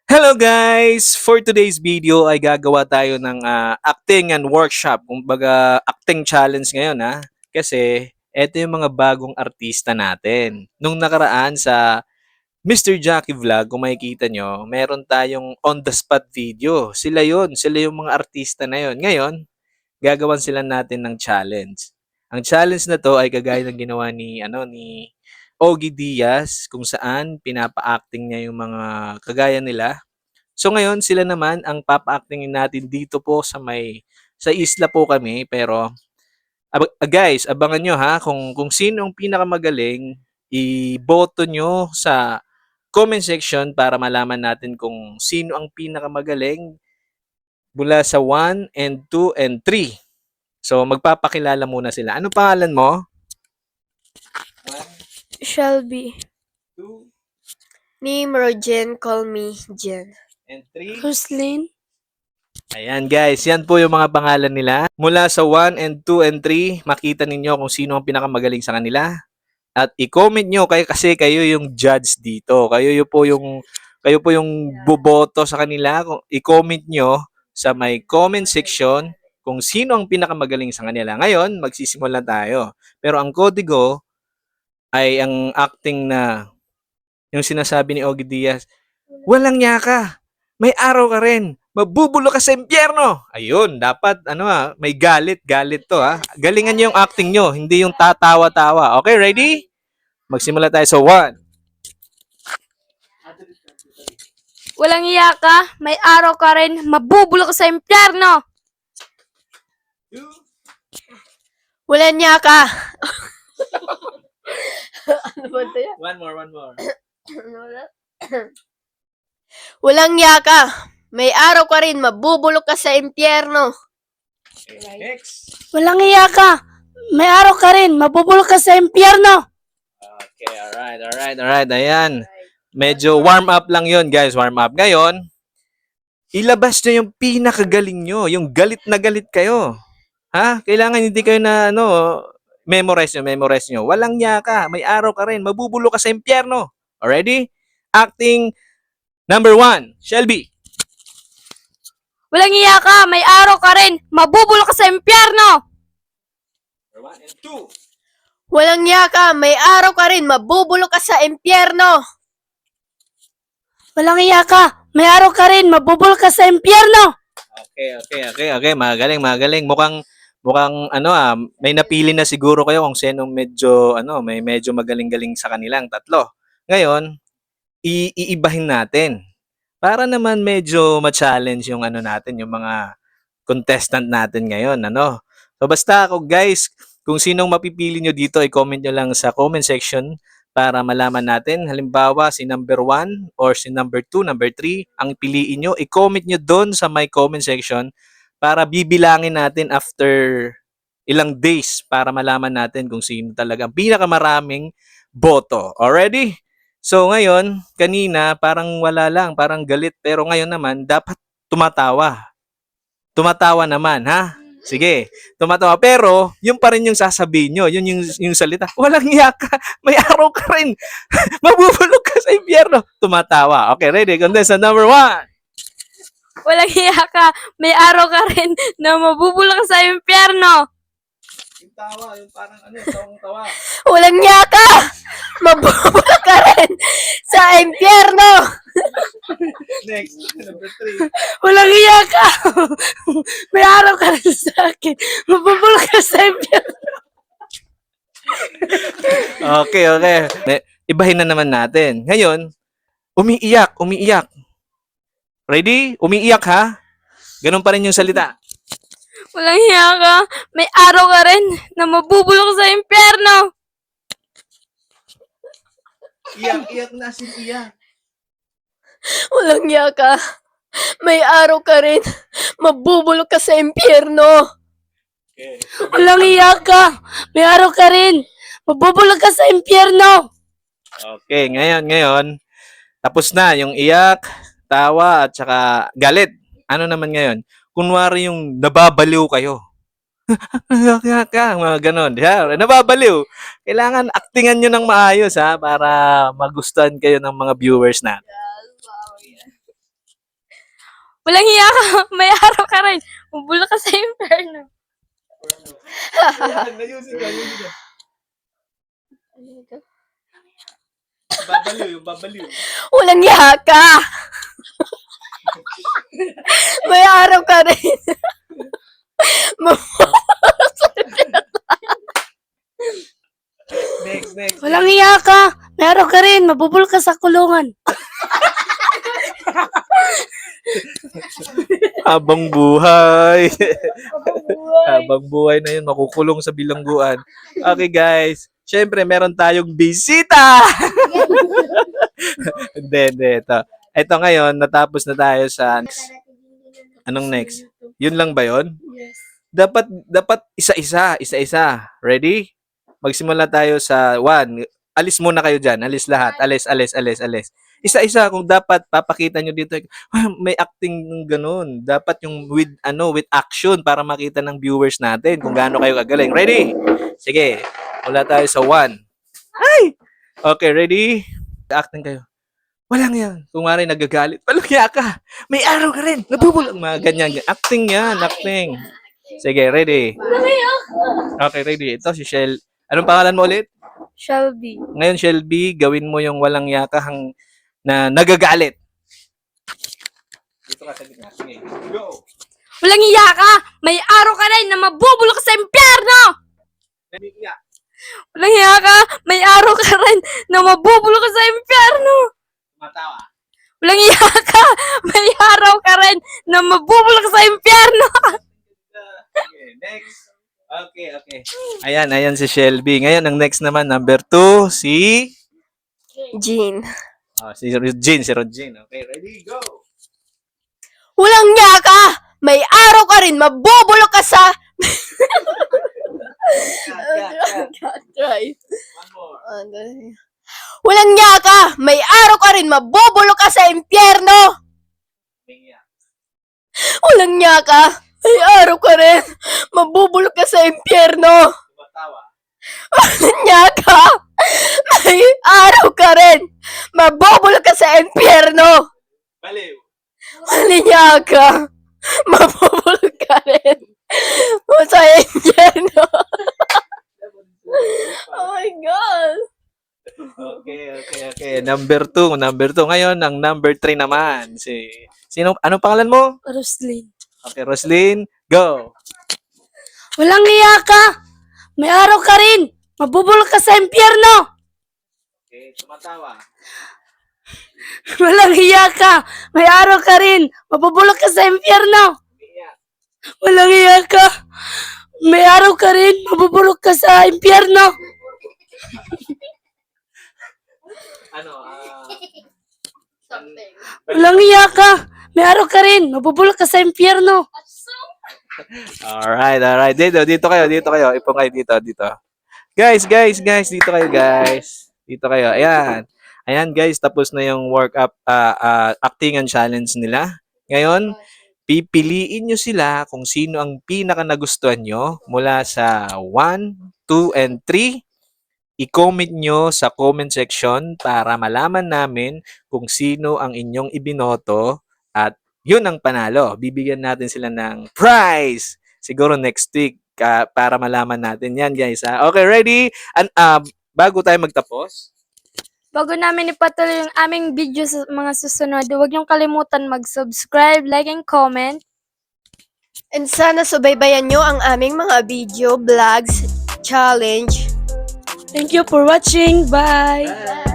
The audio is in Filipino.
Hello guys! For today's video ay gagawa tayo ng acting and workshop. Kumbaga acting challenge ngayon ha. Kasi eto yung mga bagong artista natin. Nung nakaraan sa Mr. Jackie Vlog, kung makikita nyo, meron tayong on the spot video. Sila yon, sila yung mga artista na yon. Ngayon, gagawan sila natin ng challenge. Ang challenge na to ay kagaya ng ginawa ni Ogie Diaz, kung saan pinapa-acting niya yung mga kagaya nila. So ngayon sila naman ang papa-actingin natin dito po sa isla po kami, pero guys, abangan nyo ha kung sino ang pinakamagaling, iboto nyo sa comment section para malaman natin kung sino ang pinakamagaling mula sa 1 and 2 and 3. So magpapakilala muna sila. Ano pangalan mo? 1, Shelby. 2, Name Rojen, call me Jen. and 3. Roslyn. Ayan guys, yan po yung mga pangalan nila. Mula sa 1 and 2 and 3, makita ninyo kung sino ang pinakamagaling sa kanila. At i-comment nyo kasi kayo yung judge dito. Kayo po yung boboto sa kanila. I-comment nyo sa may comment section kung sino ang pinakamagaling sa kanila. Ngayon, magsisimula tayo. Pero ang kodigo ay ang acting na yung sinasabi ni Ogie Diaz, walang niya ka, may araw ka rin, mabubulo ka sa impyerno. Ayun, dapat may galit to ha. Galingan niyo yung acting nyo, hindi yung tatawa-tawa. Okay, ready? Magsimula tayo sa 1. Walang iya ka, may araw ka rin, mabubulo ka sa impyerno. 2. Walang iya ka. Ano ba ito yan? One more. Walang iya ka, may araw ka rin, mabubulo ka sa impyerno. Okay, next. Walang iya ka, may araw ka rin, mabubulo ka sa impyerno. Okay, alright. Ayan. Medyo warm up lang yon guys, warm up. Ngayon, ilabas nyo yung pinakagaling nyo, yung galit na galit kayo. Ha? Kailangan hindi kayo na memorize nyo. Walang niya ka, may araw ka rin, mabubulo ka sa impyerno. Already? Acting number 1, Shelby. Walang iya ka, may araw ka rin, mabubulo ka sa impyerno. Number 1 and 2. Walang iya ka, may araw ka rin, mabubulo ka sa impyerno. Walang iya ka, may araw ka rin, mabubulo ka sa impyerno. Okay. Magaling. Mukhang may napili na siguro kayo kung sino may medyo magaling-galing sa kanilang tatlo. Ngayon, iibahin natin para naman medyo ma-challenge yung natin, yung mga contestant natin ngayon, So basta guys, kung sinong mapipili nyo dito, i-comment nyo lang sa comment section para malaman natin. Halimbawa, si number 1 or si number 2, number 3, ang piliin nyo, i-comment nyo doon sa my comment section para bibilangin natin after ilang days para malaman natin kung sino talaga ang pinakamaraming boto. Already? So ngayon, kanina parang wala lang, parang galit, pero ngayon naman dapat tumatawa. Tumatawa naman, ha? Sige, tumatawa. Pero, yun pa rin yung sasabihin nyo. Yun yung salita. Walang iya ka. May araw ka rin. Mabubulog ka sa impyerno. Tumatawa. Okay, ready? Contestant number 1. Walang iya ka, may araw ka rin na mabubulo ka sa impyerno. Yung tawa, yung parang tawang tawa. Walang iya ka, mabubulo ka rin sa impyerno. Next, number 3. Walang iya ka, may araw ka rin sa akin, mabubulo ka sa impyerno. Okay. Ibahin na naman natin. Ngayon, umiiyak. Ready? Umiiyak ha? Ganun pa rin yung salita. Walang iya ka, may araw ka rin na mabubulo ka sa impyerno. Iyak na si iyak. Walang iya ka, may araw ka rin, mabubulo ka sa impyerno. Okay. Walang iya ka, may araw ka rin, mabubulo ka sa impyerno. Okay, ngayon, tapos na yung iyak, tawa, at saka galit. Ano naman ngayon? Kunwari yung nababaliw kayo. Mga ganon. Yeah, nababaliw. Kailangan aktingan nyo ng maayos ha, para magustuhan kayo ng mga viewers natin. Walang hiya ka. May araw ka rin. Mabulok ka sa impyerno. Ayan, ayusin ka, ayusin ka. Babaliw, yung babaliw. Walang iya ka! May araw ka rin. Next. Walang hiya ka. May araw ka rin. Mabubulok ka sa kulungan. Habang buhay. Habang buhay na yun, makukulong sa bilangguan. Okay guys, syempre meron tayong bisita! Hindi. Ito ngayon, natapos na tayo sa... Anong next? Yun lang ba yun? Yes. Dapat isa-isa. Ready? Magsimula tayo sa 1. Alis muna kayo dyan. Alis lahat. Alis. Isa-isa kung dapat papakita nyo dito. May acting ng ganun. Dapat yung with action para makita ng viewers natin kung gaano kayo kagaling. Ready? Sige. Mula tayo sa 1. Ay! Okay, ready? Acting kayo. Walang yan. Kung nga rin nagagalit, palugya ka. May araw ka rin. Nabubulong. Mga ganyan. Acting yan. Acting. Sige, ready? Okay, ready. Ito si Shell. Anong pangalan mo ulit? Shelby. Ngayon, Shelby, gawin mo yung walang yakahang na nagagalit. Dito ka sa gitna. Sige, go! Walang hiya ka. May araw ka rin na mabubulok ka sa impyerno. Walang hiya ka. May araw ka rin na mabubulok ka sa impyerno. Matawa. Walang hiya ka. May araw ka rin na mabubulok ka sa impyerno. Okay, next. Okay. Ayan si Shelby. Ngayon, ang next naman, number 2, si... Jean. Si Regine. Okay, ready, go! Walang iya ka! May araw ka rin, mabubulok ka sa... Try. One more. Walang iya ka! May araw ka rin, mabubulok ka sa impyerno! Walang iya ka! May araw ka rin, mabubulok ka sa impyerno! Matawa. Walang iya ka! May araw ka rin, mabubulok ka sa impyerno! Baliw. Walang iya ka! Mabubulok ka rin sa impyerno! Oh my God! Okay. Number 2. Ngayon, ang number 3 naman. Anong pangalan mo? Roslyn. Okay, Roslyn, go! Walang hiya ka. May araw ka rin. Mabubulok ka sa impyerno. Okay, tumatawa. Walang hiya ka. May araw ka rin. Mabubulok ka sa impyerno. Walang hiya ka. May araw ka rin. Mabubulok ka sa impyerno. Walang hiya ka. May araw ka rin. Mabubulok ka sa impyerno. Alright. Dito kayo. Ipong kayo dito. Guys, dito kayo, guys. Dito kayo. Ayan, guys, tapos na yung acting and challenge nila. Ngayon, pipiliin nyo sila kung sino ang pinaka nagustuhan nyo mula sa 1, 2, and 3. I-comment nyo sa comment section para malaman namin kung sino ang inyong ibinoto at yun ang panalo. Bibigyan natin sila ng prize. Siguro next week para malaman natin yan, guys. Okay, ready? Bago tayo magtapos, Bago namin ipatuloy yung aming video sa mga susunod, huwag niyong kalimutan mag-subscribe, like, and comment. And sana subaybayan nyo ang aming mga video, vlogs, challenge. Thank you for watching. Bye! bye!